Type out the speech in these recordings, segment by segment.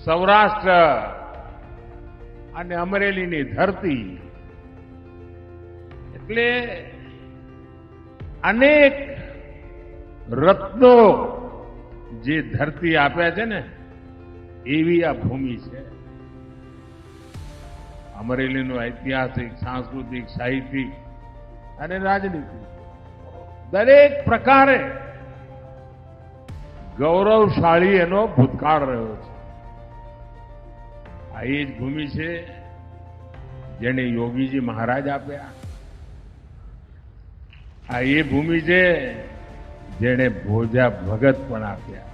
સૌરાષ્ટ્ર અને અમરેલીની ધરતી એટલે અનેક રત્નો જે ધરતી આપ્યા છે ને એવી આ ભૂમિ છે. અમરેલીનું ઐતિહાસિક, સાંસ્કૃતિક, સાહિત્યિક અને રાજનીતિક દરેક પ્રકારે ગૌરવશાળી એનો ભૂતકાળ રહ્યો છે. આ એ જ ભૂમિ છે જેને યોગીજી મહારાજ આપ્યા. આ એ ભૂમિ છે જેને ભોજા ભગત પણ આપ્યા.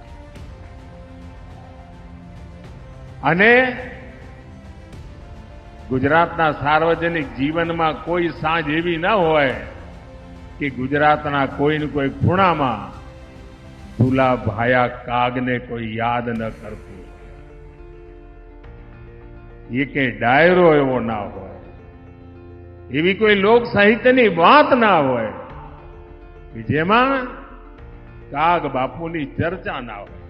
અને ગુજરાતના સાર્વજનિક જીવનમાં કોઈ સાંજ એવી ન હોય કે ગુજરાતના કોઈને કોઈ ખૂણામાં ધુલા ભાયા કાગને કોઈ યાદ ન કરતું. એ કે ડાયરો એવો ના હોય, એવી કોઈ લોક સાહિત્યની વાત ના હોય કે જેમાં કાગ બાપુની ચર્ચા ના હોય.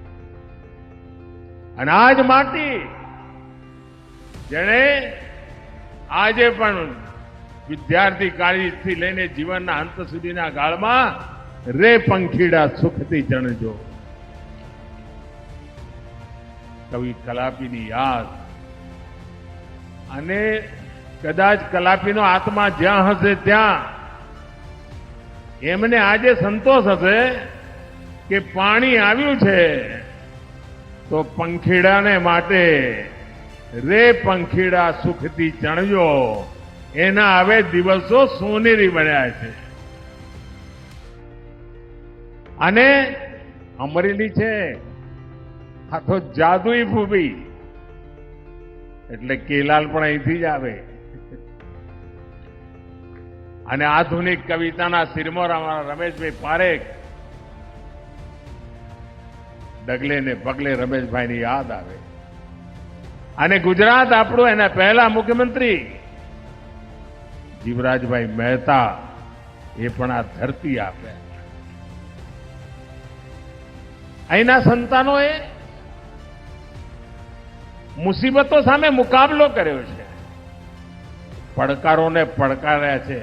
અને આ જ માટી જેણે આજે પણ વિદ્યાર્થી કાળથી લઈને જીવનના અંત સુધીના કાળમાં રે પંખીડા સુખથી જણજો, કવિ કલાપીની યાદ. અને કદાચ કલાપીનો આત્મા જ્યાં હશે ત્યાં એમને આજે સંતોષ હશે કે પાણી આવ્યું છે તો પંખીડાને માટે રે પંખીડા સુખથી ચણજો, એના હવે દિવસો સોનેરી બન્યા છે. અને અમરેલી છે આ તો જાદુઈ ભૂમિ, એટલે કેલાલ પણ અહીંથી જ આવે. અને આધુનિક કવિતાના સિરમોર અમારા રમેશભાઈ પારેખ, ડગલે ને પગલે રમેશભાઈની યાદ આવે. અને ગુજરાત આપણું એના પહેલા મુખ્યમંત્રી જીવરાજભાઈ મહેતા એ પણ આ ધરતી આપે. અહીંના સંતાનોએ મુસીબતો સામે મુકાબલો કર્યો છે, પડકારોને પડકાર્યા છે.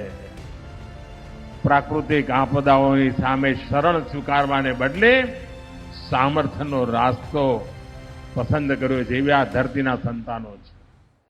પ્રાકૃતિક આપદાઓની સામે શરણ સ્વીકારવાને બદલે સામર્થ્યનો રાસ્તો પસંદ કર્યો છે. એવી આ ધરતીના સંતાનો છે.